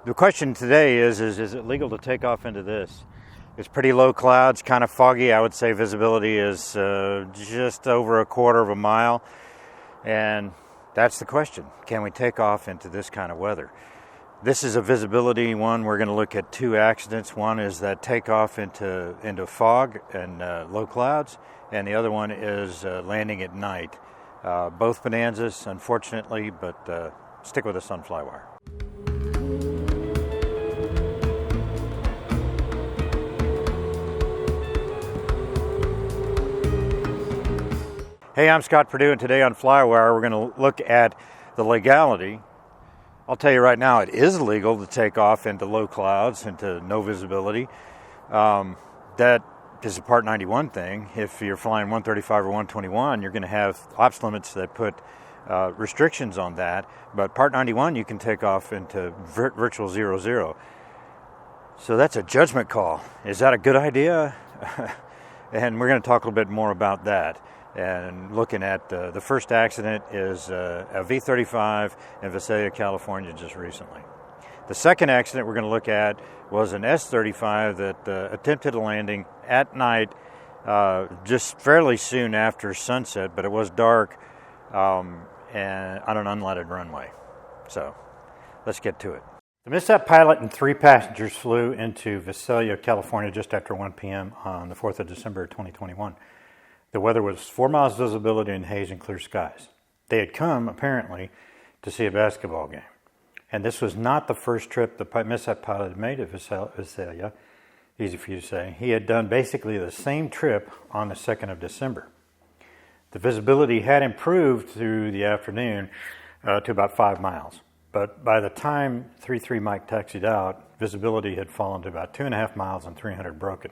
The question today is it legal to take off into this? It's pretty low clouds, kind of foggy. I would say visibility is just over a quarter of a mile. And that's the question. Can we take off into this kind of weather? This is a visibility one. We're going to look at two accidents. One is that takeoff into fog and low clouds, and the other one is landing at night. Both bonanzas, unfortunately, but stick with us on Flywire. Hey, I'm Scott Perdue, and today on Flywire we're going to look at the legality. I'll tell you right now, it is illegal to take off into low clouds, into no visibility. That is a Part 91 thing. If you're flying 135 or 121, you're going to have ops limits that put restrictions on that. But Part 91, you can take off into virtual 0-0. So that's a judgment call. Is that a good idea? And we're going to talk a little bit more about that. And looking at the first accident is a V-35 in Visalia, California, just recently. The second accident we're going to look at was an S-35 that attempted a landing at night just fairly soon after sunset, but it was dark and on an unlighted runway. So let's get to it. The mishap pilot and three passengers flew into Visalia, California just after 1 p.m. on the 4th of December 2021. The weather was 4 miles visibility and haze and clear skies. They had come, apparently, to see a basketball game. And this was not the first trip the mishap pilot had made to Visalia. Easy for you to say. He had done basically the same trip on the 2nd of December. The visibility had improved through the afternoon to about 5 miles. But by the time 33 Mike taxied out, visibility had fallen to about 2.5 miles and 300 broken.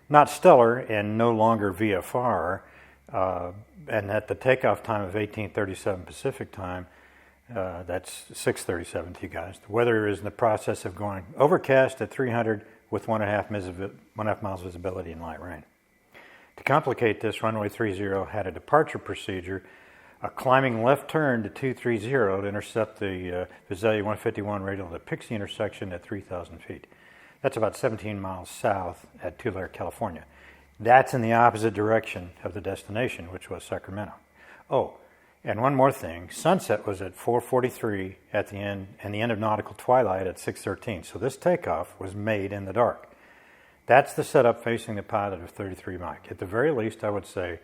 Not stellar and no longer VFR, and at the takeoff time of 18:37 Pacific time, that's 6:37 to you guys. The weather is in the process of going overcast at 300 with 1.5 miles visibility and light rain. To complicate this, runway 30 had a departure procedure, a climbing left turn to 230 to intercept the Visalia 151 radial to Pixie intersection at 3,000 feet. That's about 17 miles south at Tulare, California. That's in the opposite direction of the destination, which was Sacramento. Oh, and one more thing. Sunset was at 4:43 at the end, and the end of nautical twilight at 6:13. So this takeoff was made in the dark. That's the setup facing the pilot of 33 Mike. At the very least, I would say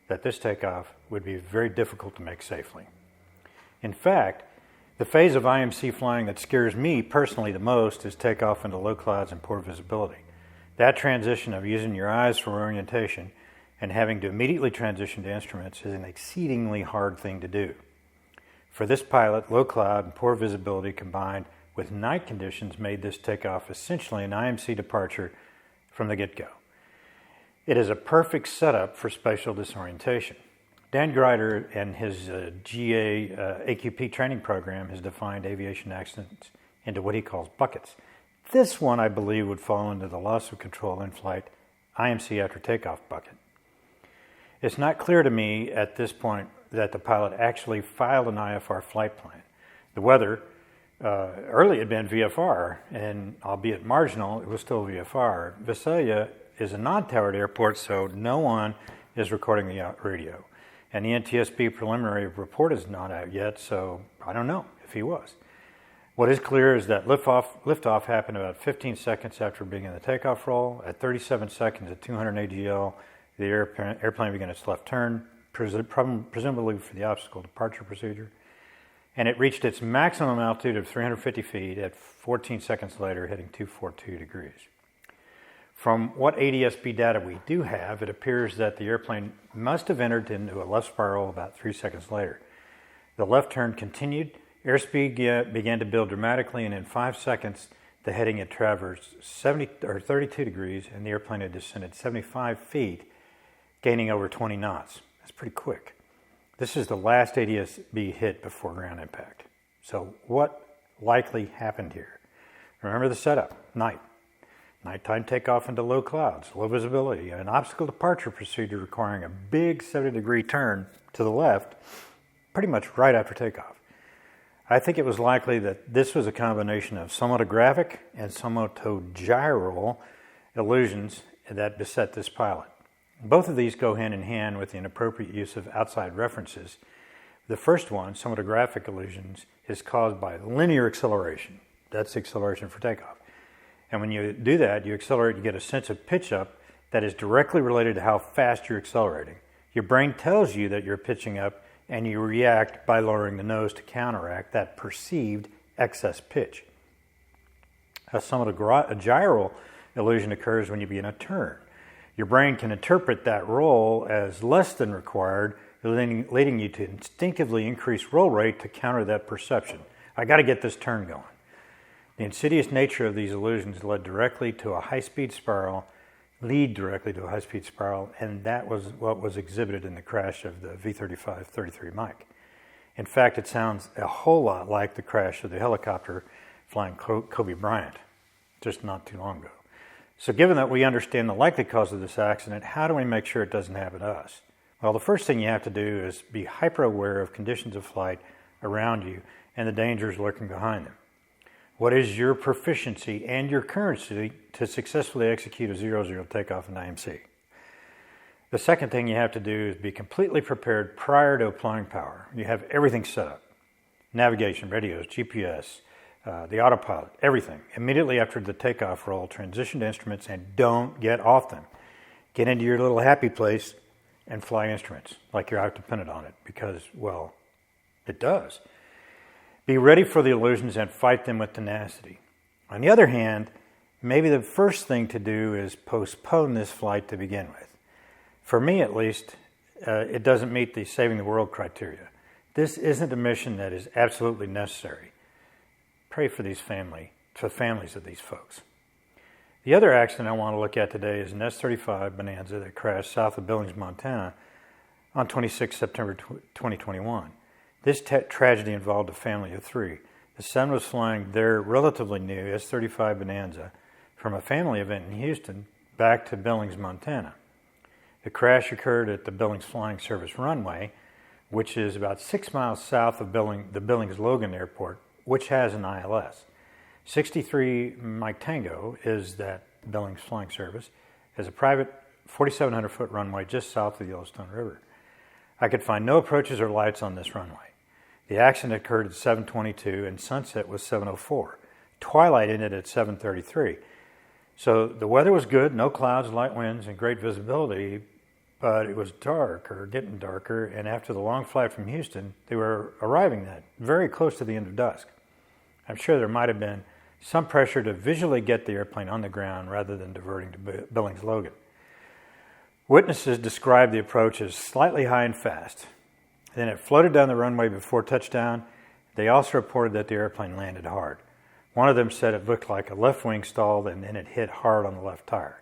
that this takeoff would be very difficult to make safely. In fact, the phase of IMC flying that scares me personally the most is takeoff into low clouds and poor visibility. That transition of using your eyes for orientation and having to immediately transition to instruments is an exceedingly hard thing to do. For this pilot, low cloud and poor visibility combined with night conditions made this takeoff essentially an IMC departure from the get-go. It is a perfect setup for spatial disorientation. Dan Greider and his GA AQP training program has defined aviation accidents into what he calls buckets. This one, I believe, would fall into the loss of control in flight IMC after takeoff bucket. It's not clear to me at this point that the pilot actually filed an IFR flight plan. The weather early had been VFR, and albeit marginal, it was still VFR. Visalia is a non-towered airport, so no one is recording the radio. And the NTSB preliminary report is not out yet, so I don't know if he was. What is clear is that liftoff happened about 15 seconds after being in the takeoff roll. At 37 seconds at 200 AGL, the airplane began its left turn, presumably for the obstacle departure procedure. And it reached its maximum altitude of 350 feet at 14 seconds later, hitting 242 degrees. From what ADSB data we do have, it appears that the airplane must have entered into a left spiral about 3 seconds later. The left turn continued, airspeed began to build dramatically, and in 5 seconds, the heading had traversed 32 degrees, and the airplane had descended 75 feet, gaining over 20 knots. That's pretty quick. This is the last ADSB hit before ground impact. So what likely happened here? Remember the setup, night. Nighttime takeoff into low clouds, low visibility, and an obstacle departure procedure requiring a big 70-degree turn to the left pretty much right after takeoff. I think it was likely that this was a combination of somatographic and somatogyral illusions that beset this pilot. Both of these go hand in hand with the inappropriate use of outside references. The first one, somatographic illusions, is caused by linear acceleration. That's the acceleration for takeoff. And when you do that, you accelerate, you get a sense of pitch up that is directly related to how fast you're accelerating. Your brain tells you that you're pitching up, and you react by lowering the nose to counteract that perceived excess pitch. A somatogyral illusion occurs when you begin a turn. Your brain can interpret that roll as less than required, leading you to instinctively increase roll rate to counter that perception. I got to get this turn going. The insidious nature of these illusions lead directly to a high-speed spiral, and that was what was exhibited in the crash of the V-35-33 Mike. In fact, it sounds a whole lot like the crash of the helicopter flying Kobe Bryant just not too long ago. So given that we understand the likely cause of this accident, how do we make sure it doesn't happen to us? Well, the first thing you have to do is be hyper-aware of conditions of flight around you and the dangers lurking behind them. What is your proficiency and your currency to successfully execute a 0-0 takeoff in IMC? The second thing you have to do is be completely prepared prior to applying power. You have everything set up. Navigation, radios, GPS, the autopilot, everything. Immediately after the takeoff roll, transition to instruments and don't get off them. Get into your little happy place and fly instruments like you're out dependent on it because, well, it does. Be ready for the illusions and fight them with tenacity. On the other hand, maybe the first thing to do is postpone this flight to begin with. For me, at least, it doesn't meet the saving the world criteria. This isn't a mission that is absolutely necessary. Pray for the families of these folks. The other accident I want to look at today is an S-35 Bonanza that crashed south of Billings, Montana on 26 September 2021. This tragedy involved a family of three. The son was flying their relatively new S-35 Bonanza from a family event in Houston back to Billings, Montana. The crash occurred at the Billings Flying Service runway, which is about 6 miles south of the Billings-Logan Airport, which has an ILS. 63 Mike Tango is that Billings Flying Service, has a private 4,700-foot runway just south of the Yellowstone River. I could find no approaches or lights on this runway. The accident occurred at 7:22 and sunset was 7:04. Twilight ended at 7:33. So the weather was good, no clouds, light winds, and great visibility, but it was dark or getting darker, and after the long flight from Houston, they were arriving at very close to the end of dusk. I'm sure there might have been some pressure to visually get the airplane on the ground rather than diverting to Billings-Logan. Witnesses described the approach as slightly high and fast. Then it floated down the runway before touchdown. They also reported that the airplane landed hard. One of them said it looked like a left wing stalled and then it hit hard on the left tire.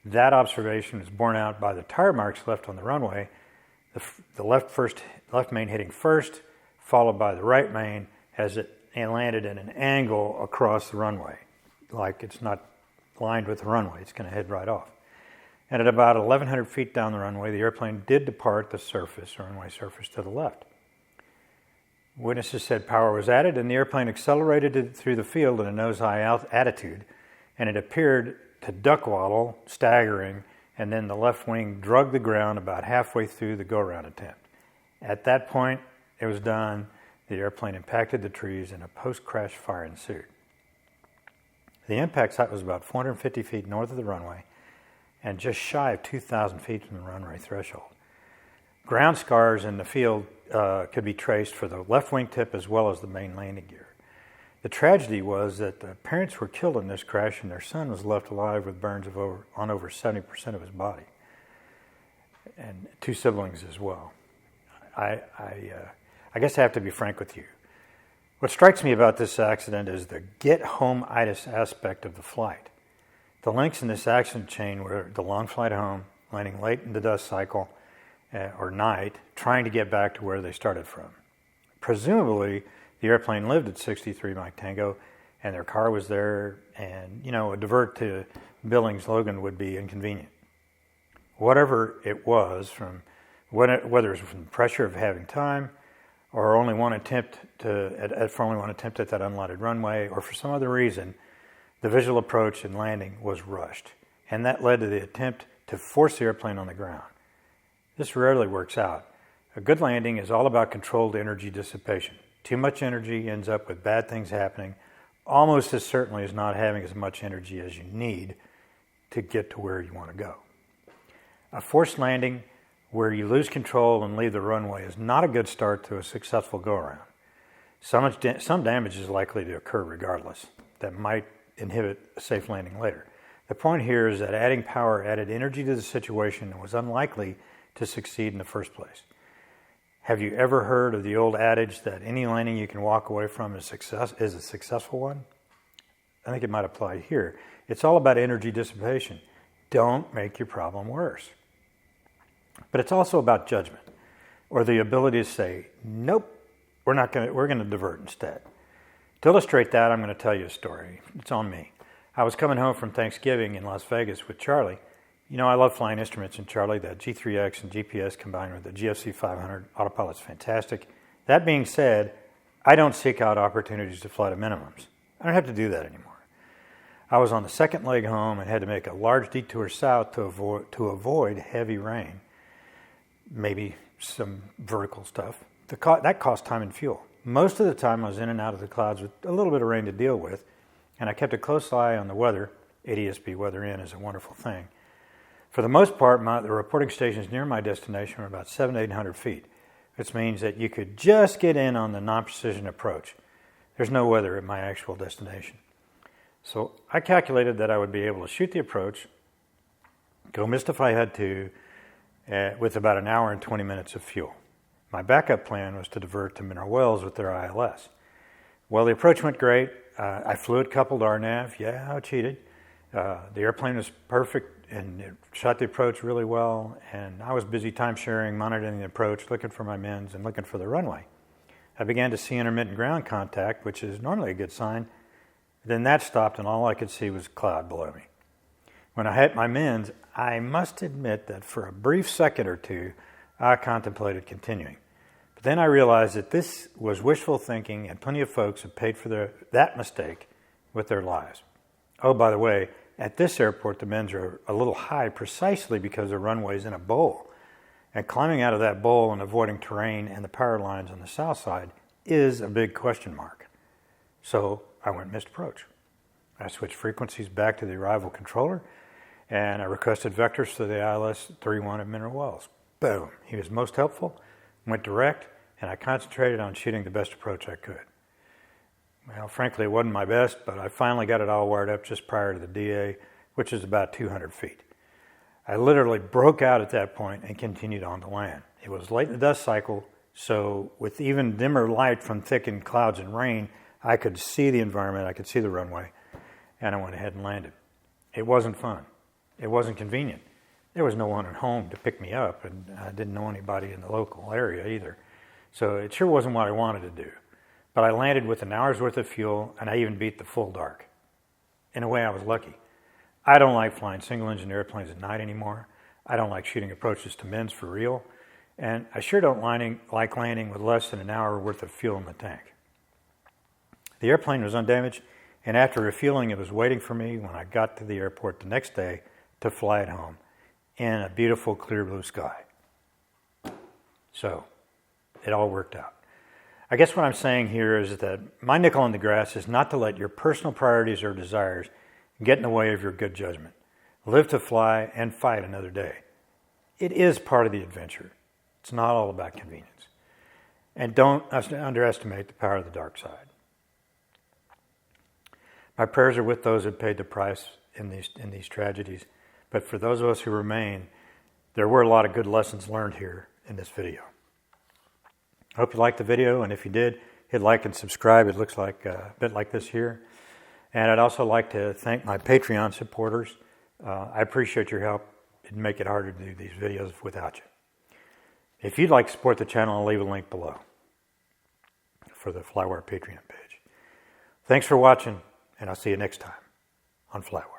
That observation was borne out by the tire marks left on the runway, the left main hitting first, followed by the right main as it landed at an angle across the runway. Like it's not lined with the runway, it's going to head right off. And at about 1,100 feet down the runway, the airplane did depart the runway surface to the left. Witnesses said power was added and the airplane accelerated through the field in a nose-high attitude, and it appeared to duck waddle, staggering, and then the left wing drug the ground about halfway through the go-around attempt. At that point, it was done. The airplane impacted the trees and a post-crash fire ensued. The impact site was about 450 feet north of the runway and just shy of 2,000 feet from the runway threshold. Ground scars in the field could be traced for the left wing tip as well as the main landing gear. The tragedy was that the parents were killed in this crash and their son was left alive with burns on over 70% of his body, and two siblings as well. I guess I have to be frank with you. What strikes me about this accident is the get-home-itis aspect of the flight. The links in this accident chain were the long flight home, landing late in the dusk cycle or night, trying to get back to where they started from. Presumably, the airplane lived at 63 Mike Tango, and their car was there, and, a divert to Billings-Logan would be inconvenient. Whatever it was, whether it was from the pressure of having time, or for only one attempt at that unlighted runway, or for some other reason, the visual approach and landing was rushed, and that led to the attempt to force the airplane on the ground. This rarely works out. A good landing is all about controlled energy dissipation. Too much energy ends up with bad things happening, almost as certainly as not having as much energy as you need to get to where you want to go. A forced landing where you lose control and leave the runway is not a good start to a successful go-around. Some damage is likely to occur regardless. That might inhibit a safe landing later. The point here is that adding power added energy to the situation and was unlikely to succeed in the first place. Have you ever heard of the old adage that any landing you can walk away from is a successful one? I think it might apply here. It's all about energy dissipation. Don't make your problem worse. But it's also about judgment, or the ability to say, nope, we're going to divert instead. To illustrate that, I'm going to tell you a story. It's on me. I was coming home from Thanksgiving in Las Vegas with Charlie. You know, I love flying instruments, and Charlie, that G3X and GPS combined with the GFC 500 autopilot's fantastic. That being said, I don't seek out opportunities to fly to minimums. I don't have to do that anymore. I was on the second leg home and had to make a large detour south to avoid heavy rain, maybe some vertical stuff. That cost time and fuel. Most of the time I was in and out of the clouds with a little bit of rain to deal with, and I kept a close eye on the weather. ADSB Weather In is a wonderful thing. For the most part, the reporting stations near my destination were about 700 to 800 feet, which means that you could just get in on the non-precision approach. There's no weather at my actual destination. So I calculated that I would be able to shoot the approach, go missed if I had to, with about an hour and 20 minutes of fuel. My backup plan was to divert to Mineral Wells with their ILS. Well, the approach went great. I flew it coupled RNAV. Yeah, I cheated. The airplane was perfect and it shot the approach really well, and I was busy time-sharing, monitoring the approach, looking for my mins, and looking for the runway. I began to see intermittent ground contact, which is normally a good sign. Then that stopped, and all I could see was cloud below me. When I hit my mins, I must admit that for a brief second or two, I contemplated continuing. But then I realized that this was wishful thinking, and plenty of folks have paid for that mistake with their lives. Oh, by the way, at this airport, the mins are a little high precisely because the runway's in a bowl. And climbing out of that bowl and avoiding terrain and the power lines on the south side is a big question mark. So I went missed approach. I switched frequencies back to the arrival controller, and I requested vectors for the ILS 31 at Mineral Wells. Boom. He was most helpful, went direct, and I concentrated on shooting the best approach I could. Well, frankly, it wasn't my best, but I finally got it all wired up just prior to the DA, which is about 200 feet. I literally broke out at that point and continued on to land. It was late in the dust cycle, so with even dimmer light from thickened clouds and rain, I could see the environment, I could see the runway, and I went ahead and landed. It wasn't fun. It wasn't convenient. There was no one at home to pick me up, and I didn't know anybody in the local area either. So it sure wasn't what I wanted to do. But I landed with an hour's worth of fuel, and I even beat the full dark. In a way, I was lucky. I don't like flying single-engine airplanes at night anymore. I don't like shooting approaches to mins for real. And I sure don't like landing with less than an hour worth of fuel in the tank. The airplane was undamaged, and after refueling, it was waiting for me when I got to the airport the next day to fly it home in a beautiful clear blue sky. So it all worked out. I guess what I'm saying here is that my nickel in the grass is not to let your personal priorities or desires get in the way of your good judgment. Live to fly and fight another day. It is part of the adventure. It's not all about convenience. And don't underestimate the power of the dark side. My prayers are with those who paid the price in these tragedies. But for those of us who remain, there were a lot of good lessons learned here in this video. I hope you liked the video, and if you did, hit like and subscribe. It looks like a bit like this here. And I'd also like to thank my Patreon supporters. I appreciate your help. It'd make it harder to do these videos without you. If you'd like to support the channel, I'll leave a link below for the Flywire Patreon page. Thanks for watching, and I'll see you next time on Flywire.